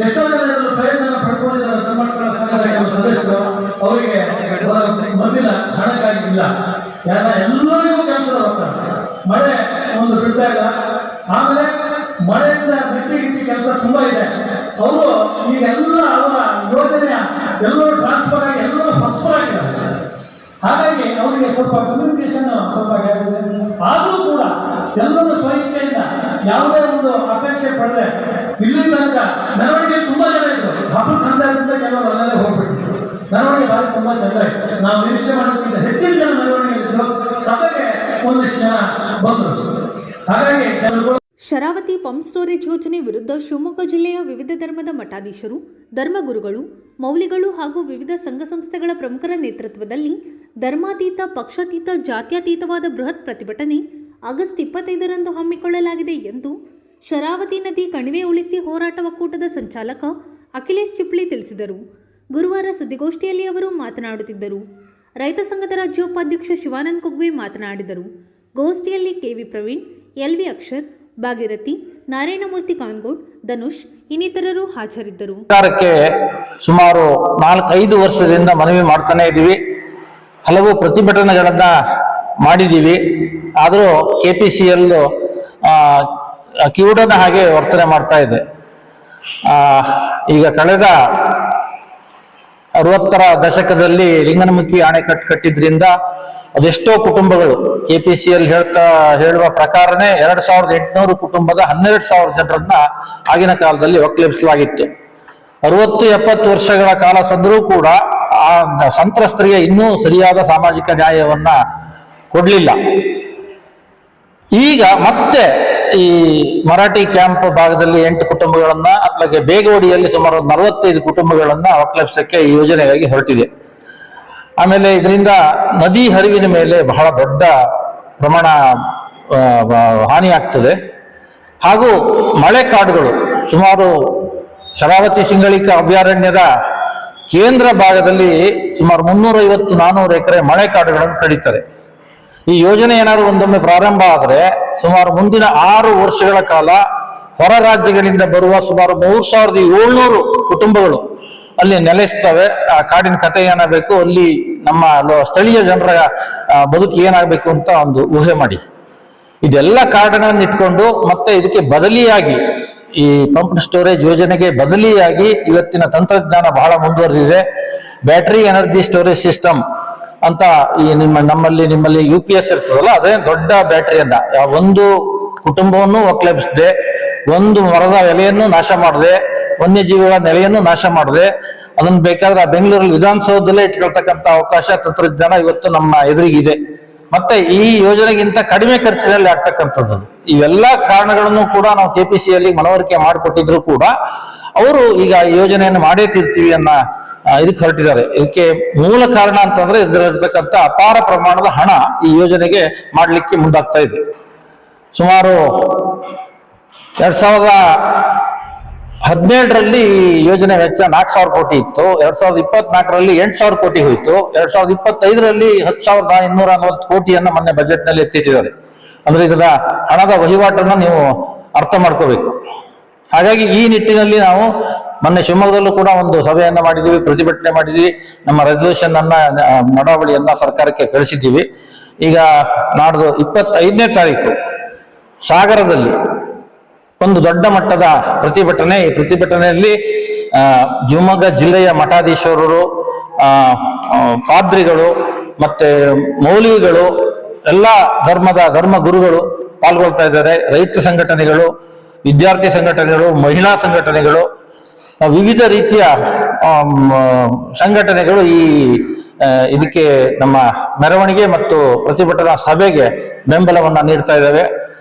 ಎಷ್ಟೋ ಜನ ಪ್ರಯೋಜನ ಪಡ್ಕೊಂಡಿದ್ದಾರೆ ಧರ್ಮಸ್ಥಳ ಸಂಘದ ಸದಸ್ಯರು, ಅವರಿಗೆ ಮೊದಲ ಹಣಕ್ಕಾಗಿಲ್ಲ, ಎಲ್ಲರಿಗೂ ಕೆಲಸದ ಹೋಗ್ತಾರೆ. ಮಳೆ ಒಂದು ಬಿಡ್ತಾ ಇಲ್ಲ, ಆಮೇಲೆ ಮಳೆಯಿಂದ ಗಟ್ಟಿ ಕೆಲಸ ತುಂಬಾ ಇದೆ. ಅವರು ಈಗೆಲ್ಲ ಅವರ ಯೋಜನೆಯ ಎಲ್ಲರೂ ಟ್ರಾನ್ಸ್ಫರ್ ಆಗಿ ಎಲ್ಲರೂ ಫಸ್ಫರ್ ಆಗಿದ್ದಾರೆ. ಹಾಗಾಗಿ ಅವರಿಗೆ ಸ್ವಲ್ಪ ಕಮ್ಯುನಿಕೇಶನ್ ಸ್ವಲ್ಪ ಆಗಿದೆ. ಆದರೂ ಕೂಡ ಎಲ್ಲರೂ ಸ್ವಇಚ್ಛೆಯಿಂದ ಯಾವುದೇ ಒಂದು ಅಪೇಕ್ಷೆ ಪಡೆದೆ ಇಲ್ಲಿ ತನಕ ಮೆರವಣಿಗೆ ತುಂಬಾ ಜನ ಇದ್ರು. ಹಬ್ಬದ ಸಂದರ್ಭದಿಂದ ಕೆಲವರು ಅಲ್ಲೇ ಹೋಗ್ಬಿಟ್ಟಿದ್ರು. ಮೆರವಣಿಗೆ ಬಾರಿ ತುಂಬಾ ಚೆನ್ನಾಗಿತ್ತು. ನಾವು ನಿರೀಕ್ಷೆ ಮಾಡೋದಕ್ಕಿಂತ ಹೆಚ್ಚಿನ ಜನ ಮೆರವಣಿಗೆ ಇದ್ರು. ಸಭೆಗೆ ಒಂದಿಷ್ಟು ಜನ ಬಂದರು. ಹಾಗಾಗಿ ಶರಾವತಿ ಪಂಪ್ ಸ್ಟೋರೇಜ್ ಯೋಜನೆ ವಿರುದ್ಧ ಶಿವಮೊಗ್ಗ ಜಿಲ್ಲೆಯ ವಿವಿಧ ಧರ್ಮದ ಮಠಾಧೀಶರು, ಧರ್ಮಗುರುಗಳು, ಮೌಲ್ವಿಗಳು ಹಾಗೂ ವಿವಿಧ ಸಂಘ ಸಂಸ್ಥೆಗಳ ಪ್ರಮುಖರ ನೇತೃತ್ವದಲ್ಲಿ ಧರ್ಮಾತೀತ, ಪಕ್ಷಾತೀತ, ಜಾತ್ಯತೀತವಾದ ಬೃಹತ್ ಪ್ರತಿಭಟನೆ ಆಗಸ್ಟ್ 25ರಂದು ಹಮ್ಮಿಕೊಳ್ಳಲಾಗಿದೆ ಎಂದು ಶರಾವತಿ ನದಿ ಕಣಿವೆ ಉಳಿಸಿ ಹೋರಾಟ ಒಕ್ಕೂಟದ ಸಂಚಾಲಕ ಅಖಿಲೇಶ್ ಚಿಪ್ಳಿ ತಿಳಿಸಿದರು. ಗುರುವಾರ ಸುದ್ದಿಗೋಷ್ಠಿಯಲ್ಲಿ ಅವರು ಮಾತನಾಡುತ್ತಿದ್ದರು. ರೈತ ಸಂಘದ ರಾಜ್ಯೋಪಾಧ್ಯಕ್ಷ ಶಿವಾನಂದ ಕುಗ್ವೆ ಮಾತನಾಡಿದರು. ಗೋಷ್ಠಿಯಲ್ಲಿ ಕೆವಿ ಪ್ರವೀಣ್, ಎಲ್ವಿ ಅಕ್ಷರ್, ಭಾಗೀರಥಿ, ನಾರಾಯಣಮೂರ್ತಿ ಕಾನ್ಗೋಡ್, ಧನುಷ್ ಇನ್ನಿತರರು ಹಾಜರಿದ್ದರು. ಸರ್ಕಾರಕ್ಕೆ ಸುಮಾರು 4-5 ವರ್ಷದಿಂದ ಮನವಿ ಮಾಡ್ತಾನೆ ಇದ್ದೀವಿ. ಹಲವು ಪ್ರತಿಭಟನೆಗಳನ್ನ ಮಾಡಿದ್ದೀವಿ. ಆದರೂ KPCL ಕಿವುಡನ ಹಾಗೆ ವರ್ತನೆ ಮಾಡ್ತಾ ಇದೆ. ಈಗ ಕಳೆದ 60ರ ದಶಕದಲ್ಲಿ ಲಿಂಗನಮುಖಿ ಅಣೆಕಟ್ಟು ಕಟ್ಟಿದ್ರಿಂದ ಅದೆಷ್ಟೋ ಕುಟುಂಬಗಳು KPCL ಹೇಳುವ ಪ್ರಕಾರನೇ 2800 ಕುಟುಂಬದ 12,000 ಜನರನ್ನ ಆಗಿನ ಕಾಲದಲ್ಲಿ ಒಕ್ಕಲೆಬ್ಬಿಸಲಾಗಿತ್ತು. 60-70 ವರ್ಷಗಳ ಕಾಲ ಸಂದರೂ ಕೂಡ ಆ ಸಂತ್ರಸ್ತರಿಗೆ ಇನ್ನೂ ಸರಿಯಾದ ಸಾಮಾಜಿಕ ನ್ಯಾಯವನ್ನ ಕೊಡ್ಲಿಲ್ಲ. ಈಗ ಮತ್ತೆ ಈ ಮರಾಠಿ ಕ್ಯಾಂಪ್ ಭಾಗದಲ್ಲಿ 8 ಕುಟುಂಬಗಳನ್ನ, ಅತ್ಲಾಗೆ ಬೇಗವಡಿಯಲ್ಲಿ ಸುಮಾರು 45 ಕುಟುಂಬಗಳನ್ನ ಒಕ್ಕಲೆಬ್ಸಕ್ಕೆ ಈ ಯೋಜನೆಗಾಗಿ ಹೊರಟಿದೆ. ಆಮೇಲೆ ಇದರಿಂದ ನದಿ ಹರಿವಿನ ಮೇಲೆ ಬಹಳ ದೊಡ್ಡ ಪ್ರಮಾಣ ಹಾನಿ ಆಗ್ತದೆ. ಹಾಗೂ ಮಳೆ ಕಾಡುಗಳು ಸುಮಾರು ಶರಾವತಿ ಸಿಂಗಳಿಕ ಅಭಯಾರಣ್ಯದ ಕೇಂದ್ರ ಭಾಗದಲ್ಲಿ ಸುಮಾರು 350-400 ಎಕರೆ ಮಳೆ ಕಾಡುಗಳನ್ನು ಕಡಿತಾರೆ. ಈ ಯೋಜನೆ ಏನಾದ್ರು ಒಂದೊಮ್ಮೆ ಪ್ರಾರಂಭ ಆದರೆ ಸುಮಾರು ಮುಂದಿನ 6 ವರ್ಷಗಳ ಕಾಲ ಹೊರ ರಾಜ್ಯಗಳಿಂದ ಬರುವ ಸುಮಾರು 3700 ಕುಟುಂಬಗಳು ಅಲ್ಲಿ ನೆಲೆಸ್ತವೆ. ಆ ಕಾಡಿನ ಕಥೆ ಏನಾಗಬೇಕು, ಅಲ್ಲಿ ನಮ್ಮ ಸ್ಥಳೀಯ ಜನರ ಬದುಕು ಏನಾಗಬೇಕು ಅಂತ ಒಂದು ಊಹೆ ಮಾಡಿ. ಇದೆಲ್ಲ ಕಾರಣಗಳನ್ನು ಇಟ್ಕೊಂಡು ಮತ್ತೆ ಇದಕ್ಕೆ ಬದಲಿಯಾಗಿ ಈ ಪಂಪ್ ಸ್ಟೋರೇಜ್ ಯೋಜನೆಗೆ ಬದಲಿಯಾಗಿ ಇವತ್ತಿನ ತಂತ್ರಜ್ಞಾನ ಬಹಳ ಮುಂದುವರೆದಿದೆ. ಬ್ಯಾಟರಿ ಎನರ್ಜಿ ಸ್ಟೋರೇಜ್ ಸಿಸ್ಟಮ್ ಅಂತ ಈ ನಿಮ್ಮಲ್ಲಿ UPS ಇರ್ತದಲ್ಲ, ಅದೇ ದೊಡ್ಡ ಬ್ಯಾಟರಿಯನ್ನ ಒಂದು ಕುಟುಂಬವನ್ನು ಒಕ್ಕಲೆಬ್ಬಿಸದೆ, ಒಂದು ಮರದ ಎಲೆಯನ್ನು ನಾಶ ಮಾಡದೆ, ವನ್ಯಜೀವಿಗಳ ನೆಲೆಯನ್ನು ನಾಶ ಮಾಡದೆ, ಅದನ್ನ ಬೇಕಾದ್ರೆ ಆ ಬೆಂಗಳೂರಲ್ಲಿ ವಿಧಾನಸೌಧದಲ್ಲೇ ಇಟ್ಕೊಳ್ತಕ್ಕಂಥ ಅವಕಾಶ ತಂತ್ರಜ್ಞಾನ ಇವತ್ತು ನಮ್ಮ ಎದುರಿಗಿದೆ. ಮತ್ತೆ ಈ ಯೋಜನೆಗಿಂತ ಕಡಿಮೆ ಖರ್ಚಿನಲ್ಲಿ ಆಗ್ತಕ್ಕಂಥದ್ದು. ಇವೆಲ್ಲ ಕಾರಣಗಳನ್ನು ಕೂಡ ನಾವು KPCಯಲ್ಲಿ ಮನವರಿಕೆ ಮಾಡಿಕೊಟ್ಟಿದ್ರು ಕೂಡ ಅವರು ಈಗ ಈ ಯೋಜನೆಯನ್ನು ಮಾಡೇ ತೀರ್ತೀವಿ ಇದಕ್ಕೆ ಹೊರಟಿದ್ದಾರೆ. ಇದಕ್ಕೆ ಮೂಲ ಕಾರಣ ಅಂತಂದ್ರೆ ಇದರಲ್ಲಿರ್ತಕ್ಕಂಥ ಅಪಾರ ಪ್ರಮಾಣದ ಹಣ ಈ ಯೋಜನೆಗೆ ಮಾಡ್ಲಿಕ್ಕೆ ಮುಂದಾಗ್ತಾ ಇದೆ. ಸುಮಾರು 2017ರಲ್ಲಿ ಈ ಯೋಜನೆ ವೆಚ್ಚ 4000 ಕೋಟಿ ಇತ್ತು. 2024ರಲ್ಲಿ 8000 ಕೋಟಿ ಹೋಯಿತು. 2025ರಲ್ಲಿ 10,240 ಕೋಟಿಯನ್ನ ಮೊನ್ನೆ ಬಜೆಟ್ ನಲ್ಲಿ ಎತ್ತಿಟ್ಟಿದ್ದಾರೆ. ಅಂದ್ರೆ ಇದರ ಹಣದ ವಹಿವಾಟನ್ನ ನೀವು ಅರ್ಥ ಮಾಡ್ಕೋಬೇಕು. ಹಾಗಾಗಿ ಈ ನಿಟ್ಟಿನಲ್ಲಿ ನಾವು ಮೊನ್ನೆ ಶಿವಮೊಗ್ಗದಲ್ಲೂ ಕೂಡ ಒಂದು ಸಭೆಯನ್ನ ಮಾಡಿದ್ದೀವಿ, ಪ್ರತಿಭಟನೆ ಮಾಡಿದ್ವಿ, ನಮ್ಮ ರೆಸಲ್ಯೂಷನ್ ನಡಾವಳಿಯನ್ನ ಸರ್ಕಾರಕ್ಕೆ ಕಳಿಸಿದ್ದೀವಿ. ಈಗ ನಾಡ್ದು 25ನೇ ತಾರೀಕು ಸಾಗರದಲ್ಲಿ ಒಂದು ದೊಡ್ಡ ಮಟ್ಟದ ಪ್ರತಿಭಟನೆ. ಈ ಪ್ರತಿಭಟನೆಯಲ್ಲಿ ಶಿವಮೊಗ್ಗ ಜಿಲ್ಲೆಯ ಮಠಾಧೀಶ್ವರರು, ಪಾದ್ರಿಗಳು, ಮತ್ತೆ ಮೌಲ್ವಿಗಳು, ಎಲ್ಲ ಧರ್ಮ ಗುರುಗಳು ಪಾಲ್ಗೊಳ್ತಾ ಇದ್ದಾರೆ. ರೈತ ಸಂಘಟನೆಗಳು, ವಿದ್ಯಾರ್ಥಿ ಸಂಘಟನೆಗಳು, ಮಹಿಳಾ ಸಂಘಟನೆಗಳು, ವಿವಿಧ ರೀತಿಯ ಸಂಘಟನೆಗಳು ಇದಕ್ಕೆ ನಮ್ಮ ಮೆರವಣಿಗೆ ಮತ್ತು ಪ್ರತಿಭಟನಾ ಸಭೆಗೆ ಬೆಂಬಲವನ್ನ ನೀಡ್ತಾ ಇದ್ದಾವೆ.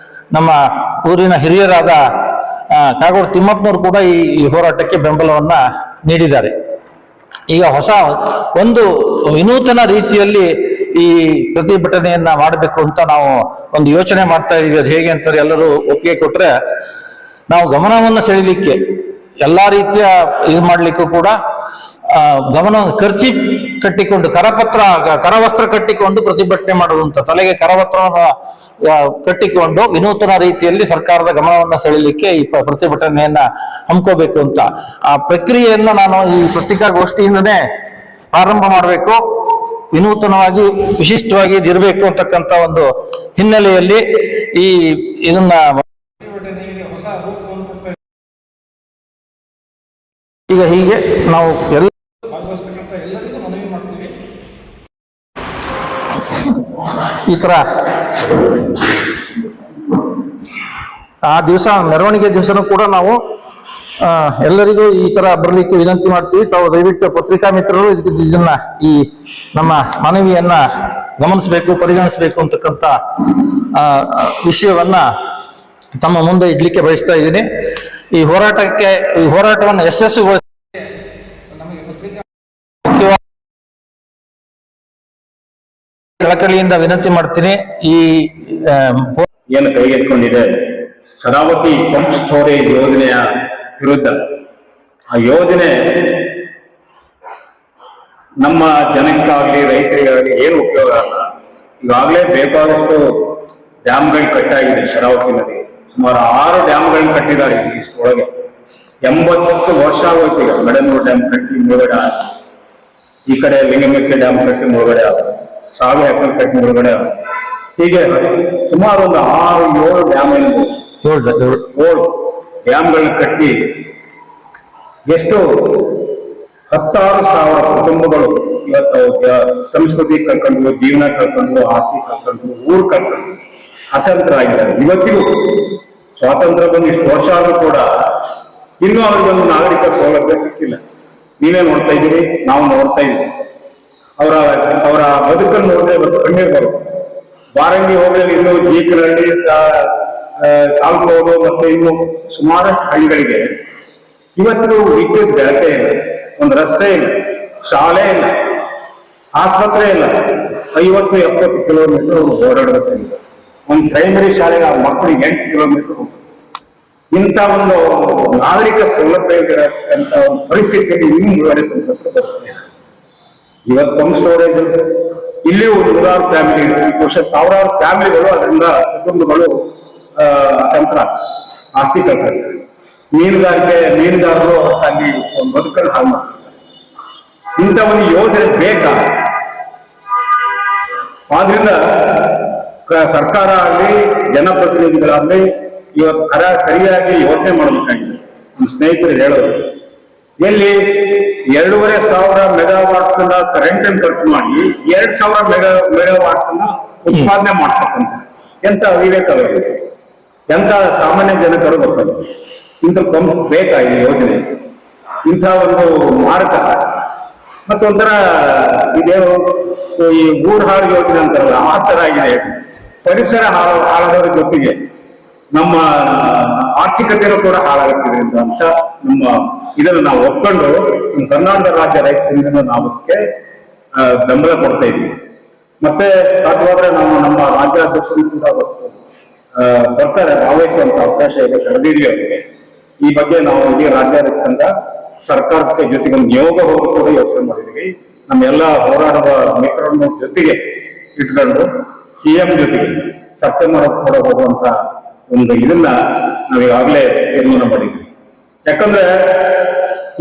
ನಮ್ಮ ಊರಿನ ಹಿರಿಯರಾದ ಕಾಗೋಡು ತಿಮ್ಮಪ್ಪನವರು ಕೂಡ ಈ ಹೋರಾಟಕ್ಕೆ ಬೆಂಬಲವನ್ನ ನೀಡಿದ್ದಾರೆ. ಈಗ ಹೊಸ ಒಂದು ವಿನೂತನ ರೀತಿಯಲ್ಲಿ ಈ ಪ್ರತಿಭಟನೆಯನ್ನ ಮಾಡಬೇಕು ಅಂತ ನಾವು ಒಂದು ಯೋಚನೆ ಮಾಡ್ತಾ ಇದೀವಿ. ಅದು ಹೇಗೆ ಅಂತಾರೆ, ಎಲ್ಲರೂ ಒಪ್ಪಿಗೆ ಕೊಟ್ರೆ ನಾವು ಗಮನವನ್ನು ಸೆಳೀಲಿಕ್ಕೆ, ಎಲ್ಲಾ ರೀತಿಯ ಇದು ಮಾಡ್ಲಿಕ್ಕೂ ಕೂಡ ಗಮನ ಖರ್ಚಿ ಕಟ್ಟಿಕೊಂಡು ಕರವಸ್ತ್ರ ಕಟ್ಟಿಕೊಂಡು ಪ್ರತಿಭಟನೆ ಮಾಡೋದು ಅಂತ, ತಲೆಗೆ ಕರವಸ್ತ್ರವನ್ನು ಕಟ್ಟಿಕೊಂಡು ವಿನೂತನ ರೀತಿಯಲ್ಲಿ ಸರ್ಕಾರದ ಗಮನವನ್ನು ಸೆಳೀಲಿಕ್ಕೆ ಈ ಪ್ರತಿಭಟನೆಯನ್ನ ಹಮ್ಮಿಕೋಬೇಕು ಅಂತ ಆ ಪ್ರಕ್ರಿಯೆಯನ್ನ ನಾನು ಈ ಪತ್ರಿಕಾಗೋಷ್ಠಿಯಿಂದನೇ ಪ್ರಾರಂಭ ಮಾಡಬೇಕು, ವಿನೂತನವಾಗಿ ವಿಶಿಷ್ಟವಾಗಿ ಇದಿರಬೇಕು ಅಂತಕ್ಕಂಥ ಒಂದು ಹಿನ್ನೆಲೆಯಲ್ಲಿ ಇದನ್ನ ಹೊಸ ರೂಪವನ್ನು ಕೊಡ್ತಾ ಈಗ ಹೀಗೆ ನಾವು ಭಾಗವಹಿಸ್ತಕ್ಕಂಥ ಎಲ್ಲರಿಗೂ ಮನವಿ ಮಾಡ್ತೀವಿ. ಈ ತರ ಆ ದಿವಸ ಮೆರವಣಿಗೆ ದಿವಸನೂ ಕೂಡ ನಾವು ಎಲ್ಲರಿಗೂ ಈ ತರ ಬರಲಿಕ್ಕೆ ವಿನಂತಿ ಮಾಡ್ತೀವಿ. ತಾವು ದಯವಿಟ್ಟು ಪತ್ರಿಕಾ ಮಿತ್ರರು ಇದನ್ನ ಈ ನಮ್ಮ ಮನವಿಯನ್ನ ಗಮನಿಸಬೇಕು, ಪರಿಗಣಿಸಬೇಕು ಅಂತಕ್ಕಂಥ ವಿಷಯವನ್ನ ತಮ್ಮ ಮುಂದೆ ಇಡ್ಲಿಕ್ಕೆ ಬಯಸ್ತಾ ಇದ್ದೀನಿ. ಈ ಹೋರಾಟವನ್ನು ಯಶಸ್ವಿಗೊಳಿಸಿ ನಮಗೆ ಮುಖ್ಯವಾಗಿ ಕಳಕಳಿಯಿಂದ ವಿನಂತಿ ಮಾಡ್ತೀನಿ. ಏನು ಕೈಗೆತ್ತಿಕೊಂಡಿದೆ ಶರಾವತಿ ಪಂಪ್ ಸ್ಟೋರೇಜ್ ಯೋಜನೆಯ ವಿರುದ್ಧ. ಆ ಯೋಜನೆ ನಮ್ಮ ಜನಕ್ಕಾಗ್ಲಿ ರೈತರಿಗಾಗಲಿ ಏನು ಉಪಯೋಗ ಅಲ್ಲ. ಈಗಾಗಲೇ ಬೇಕಾದಷ್ಟು ಡ್ಯಾಮ್ಗಳು ಕಟ್ಟಾಗಿದೆ. ಶರಾವತಿ ನದಿ ಸುಮಾರು 6 ಡ್ಯಾಮ್ಗಳನ್ನ ಕಟ್ಟಿದ್ದಾರೆ ಇಷ್ಟೊಳಗೆ. 80 ವರ್ಷ ಆಗೋಯ್ತು. ಈಗ ಮಡೆನೂರು ಡ್ಯಾಮ್ ಕಟ್ಟಿ ಮುಳುಗಡೆ ಆದ, ಈ ಕಡೆ ಲಿಂಗಮೆಕ್ಕೆ ಡ್ಯಾಮ್ ಕಟ್ಟಿ ಮುಳುಗಡೆ ಆದ, ಸಾವೆ ಹಾಕಲ್ ಕಟ್ಟಿ ಮುಳುಗಡೆ ಆದ. ಹೀಗೆ ಸುಮಾರು ಒಂದು 6-7 ಡ್ಯಾಮ್ 7 ಡ್ಯಾಮ್ಗಳನ್ನ ಕಟ್ಟಿ ಎಷ್ಟು 16,000 ಕುಟುಂಬಗಳು ಇವತ್ತು ಸಂಸ್ಕೃತಿ ಕಳ್ಕೊಂಡು, ಜೀವನ ಕಳ್ಕೊಂಡು, ಆಸ್ತಿ ಕಳ್ಕೊಂಡು, ಊರು ಕಳ್ಕೊಂಡು ಅತಂತ್ರ ಆಗಿದ್ದಾರೆ. ಇವತ್ತಿಗೂ ಸ್ವಾತಂತ್ರ್ಯ ಬಂದು ಇಷ್ಟು ವರ್ಷ ಆದ್ರೂ ಕೂಡ ಇನ್ನೂ ಅವ್ರಿಗೊಂದು ನಾಗರಿಕ ಸೌಲಭ್ಯ ಸಿಕ್ಕಿಲ್ಲ. ನೀವೇ ನೋಡ್ತಾ ಇದ್ದೀರಿ, ನಾವು ನೋಡ್ತಾ ಇದ್ದೀವಿ. ಅವರ ಬದುಕನ್ನು ನೋಡಿದ್ರೆ ಇವತ್ತು ಕಣ್ಣೀರು ಬರುತ್ತೆ. ಬಾರಂಗಿ ಹೋಬಳಿಯಲ್ಲಿ ಇನ್ನು ಜೀಕನಹಳ್ಳಿ, ಸಾಲ್ಕೋಡು ಮತ್ತೆ ಇನ್ನು ಸುಮಾರಷ್ಟು ಹಳ್ಳಿಗಳಿಗೆ ಇವತ್ತು ವಿದ್ಯುತ್ ಬೆಳಕೆ ಇಲ್ಲ, ಒಂದು ರಸ್ತೆ ಇಲ್ಲ, ಶಾಲೆ ಇಲ್ಲ, ಆಸ್ಪತ್ರೆ ಇಲ್ಲ. 50-70 ಕಿಲೋಮೀಟರ್ ಓಡಾಡಬೇಕಾಗಿದೆ. ಒಂದು ಪ್ರೈಮರಿ ಶಾಲೆಗೆ ಆ ಮಕ್ಕಳಿಗೆ 8 ಕಿಲೋಮೀಟರ್ ಹೋಗ್ತದೆ. ಇಂಥ ಒಂದು ನಾಗರಿಕ ಸೌಲಭ್ಯ ಇರತಕ್ಕಂಥ ಒಂದು ಪರಿಸ್ಥಿತಿಯಲ್ಲಿ ಇನ್ನೂ ಮುಳುಗಡೆ ಸಂಕಷ್ಟ ಬರ್ತದೆ. ಇವತ್ತು ಪಂಪ್ ಸ್ಟೋರೇಜ್ ಇಲ್ಲಿಯೂ ನೂರಾರು ಫ್ಯಾಮಿಲಿ, ಬಹುಶಃ ಸಾವಿರಾರು ಫ್ಯಾಮಿಲಿಗಳು ಅದರಿಂದ ಕುಟುಂಬಗಳು ತಂತ್ರ ಆಸ್ತಿ ಕಳ್ತಾರೆ. ಮೀನುಗಾರರು ಅಲ್ಲಿ ಬದುಕನ್ನು ಹಾಳು ಮಾಡ್ತಾರೆ. ಇಂಥ ಒಂದು ಯೋಜನೆ ಬೇಕಾ? ಆದ್ರಿಂದ ಸರ್ಕಾರ ಆಗಲಿ ಜನಪ್ರತಿನಿಧಿಗಳಾಗಲಿ ಇವತ್ತು ಸರಿಯಾಗಿ ಯೋಚನೆ ಮಾಡಬೇಕಾಗಿದೆ. ನಮ್ಮ ಸ್ನೇಹಿತರು ಹೇಳೋದು, ಎಲ್ಲಿ 2,500 ಮೆಗಾವಾಟ್ಸ್ ಕರೆಂಟ್ ಅನ್ನು ಖರ್ಚು ಮಾಡಿ 2,000 ಮೆಗಾವಾಟ್ಸ್ ಉತ್ಪಾದನೆ ಮಾಡ್ತಕ್ಕಂಥ ಎಂತ ಅವಿವೇಕವಿದೆ, ಎಂತ ಸಾಮಾನ್ಯ ಜನಕರು ಗೊತ್ತಲ್ಲ. ಇಂಥ ಬೇಕಾ ಈ ಯೋಜನೆ? ಇಂಥ ಒಂದು ಮಾರ್ಗ ಮತ್ತೊಂಥರ ಇದೇನು ಈ ಊರ್ ಹಾಳು ಯೋಜನೆ ಅಂತಾರಲ್ಲ, ಆ ತರ ಆಗಿದೆ. ಪರಿಸರ ಹಾಳಾದವರ ಜೊತೆಗೆ ನಮ್ಮ ಆರ್ಥಿಕತೆಯೂ ಕೂಡ ಹಾಳಾಗುತ್ತಿದೆ ಅಂತ ನಮ್ಮ ಇದನ್ನು ನಾವು ಒಪ್ಕೊಂಡು ಕರ್ನಾಟಕ ರಾಜ್ಯ ರೈತ ಸಂಘದಿಂದ ನಾವು ಅದಕ್ಕೆ ಬೆಂಬಲ ಕೊಡ್ತಾ ಇದ್ದೀವಿ. ಮತ್ತೆ ಸಾಧ್ಯವಾದ್ರೆ ನಾವು ನಮ್ಮ ರಾಜ್ಯಾಧ್ಯಕ್ಷರು ಕೂಡ ಬರ್ತಾರೆ, ಭಾಗವಹಿಸುವಂತ ಅವಕಾಶ ಇದೆ ಕರದೀರಿ ಅವರಿಗೆ. ಈ ಬಗ್ಗೆ ನಾವು ಇಡೀ ರಾಜ್ಯಾಧ್ಯಕ್ಷ ಸಂಘ ಸರ್ಕಾರಕ್ಕೆ ಜೊತೆಗೆ ಒಂದು ನಿಯೋಗ ಹೋಗಿ ಕೂಡ ಯೋಚನೆ ಮಾಡಿದ್ದೀವಿ. ನಮ್ಮೆಲ್ಲ ಹೋರಾಡುವ ಮಿತ್ರರನ್ನು ಜೊತೆಗೆ ಇಟ್ಕೊಂಡು ಸಿಎಂ ಜೊತೆಗೆ ಚರ್ಚೆ ಕೂಡ ಹೋಗುವಂತ ಒಂದು ಇದನ್ನ ನಾವೀಗಾಗಲೇ ತೀರ್ಮಾನ ಮಾಡಿದ್ವಿ. ಯಾಕಂದ್ರೆ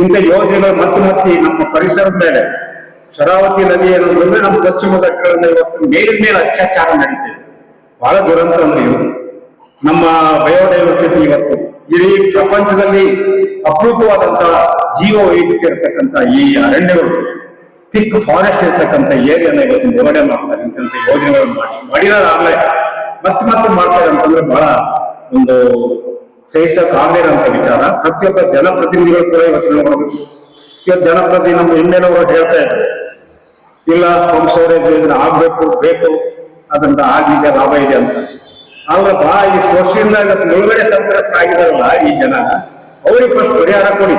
ಇಂಥ ಯೋಜನೆಗಳು ಮತ್ತೆ ನಮ್ಮ ಪರಿಸರದ ಮೇಲೆ ಶರಾವತಿ ನದಿ ಏನಂದ್ರೆ ನಮ್ಮ ಪಶ್ಚಿಮ ಘಟ್ಟಗಳಿಂದ ಇವತ್ತು ಮೇಲಿನ ಮೇಲೆ ಅತ್ಯಾಚಾರ ನಡೀತಿದೆ. ಬಹಳ ದುರಂತ ಅಂದ್ರೆ ಇದು. ನಮ್ಮ ಬಯೋಡೈವರ್ಸಿಟಿ ಇವತ್ತು ಇಡೀ ಪ್ರಪಂಚದಲ್ಲಿ ಅಪರೂಪವಾದಂತಹ ಜೀವ ವೈವಿಧ್ಯ ಇರ್ತಕ್ಕಂಥ ಈ ಅರಣ್ಯಗಳು, ಥಿಕ್ ಫಾರೆಸ್ಟ್ ಇರ್ತಕ್ಕಂಥ ಏರಿಯಾನ ಇವತ್ತು ನಿರ್ವಹಣೆ ಮಾಡ್ತಾರೆ. ಇಂಥ ಯೋಜನೆಗಳನ್ನು ಮಾಡಿದಾಗಲೇ ಮತ್ತೆ ಮಾಡ್ತಾರೆ ಅಂತಂದ್ರೆ ಬಹಳ ಒಂದು ಸಹಿಸಕ್ಕಾಗಲಿರಂತ ವಿಚಾರ. ಪ್ರತಿಯೊಬ್ಬ ಜನಪ್ರತಿನಿಧಿಗಳು ಕೂಡ ಯೋಚನೆ ಮಾಡಬೇಕು. ಇವತ್ತು ಜನಪ್ರತಿನಿಧಿ ನಮ್ಮ ಹಿಂದಿನವರು ಹೇಳ್ತಾ ಇದ್ದಾರೆ, ಇಲ್ಲ ಪಂಪ್ ಸ್ಟೋರೇಜ್ ಬೇಕು ಅದಂತ ಆಗಿದೆ, ಲಾಭ ಇದೆ ಅಂತ. ಅಲ್ಲಪ್ಪ, ಈ ವರ್ಷದಿಂದ ಮುಳುಗಡೆ ಸಂತ್ರಸ್ತರಾಗಿದಾರಲ್ಲ ಈ ಜನ, ಅವ್ರಿಗೆ ಫಸ್ಟ್ ಪರಿಹಾರ ಕೊಡಿ,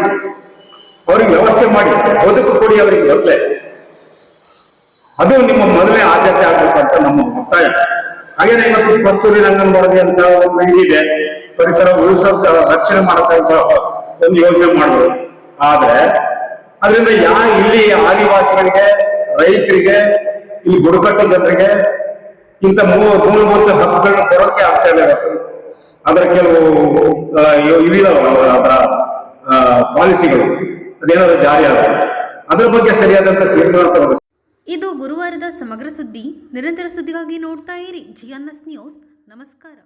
ಅವ್ರಿಗೆ ವ್ಯವಸ್ಥೆ ಮಾಡಿ, ಬದುಕು ಕೊಡಿ ಅವರಿಗೆ ಮೊದಲೇ. ಅದು ನಿಮ್ಮ ಮೊದಲನೇ ಆದ್ಯತೆ ಆಗ್ಬೇಕಂತ ನಮ್ಮ ಒತ್ತಾಯ. ಹಾಗೇನೆ ಇವತ್ತು ಕಸ್ತೂರಿ ರಂಗನ್ ವರದಿ ಅಂತ ಒಂದು ಇದಿದೆ, ಪರಿಸರ ಉಳಿಸೋ ರಕ್ಷಣೆ ಮಾಡತಕ್ಕ ಒಂದು ಯೋಜನೆ ಮಾಡಬಹುದು. ಆದ್ರೆ ಅದರಿಂದ ಇಲ್ಲಿ ಆದಿವಾಸಿಗಳಿಗೆ, ರೈತರಿಗೆ, ಈ ಬುಡಕಟ್ಟು ಜನರಿಗೆ ಇಂಥ ಮೂಲಭೂತ ಹಕ್ಕುಗಳನ್ನ ಕೊಡೋಕೆ ಆಗ್ತಾ ಇಲ್ಲ. ಅದರ ಕೆಲವು ಇವಿದಾವಲ್ಲ ಅದರ ಪಾಲಿಸಿಗಳು, ಅದೇನಾದ್ರೂ ಜಾರಿ ಆಗುತ್ತೆ, ಅದರ ಬಗ್ಗೆ ಸರಿಯಾದಂತ ತೀರ್ಮಾನ ತಗೋಬೇಕು. ಇದು ಗುರುವಾರದ ಸಮಗ್ರ ಸುದ್ದಿ. ನಿರಂತರ ಸುದ್ದಿಗಾಗಿ ನೋಡ್ತಾ ಇರಿ GNS ನ್ಯೂಸ್. ನಮಸ್ಕಾರ.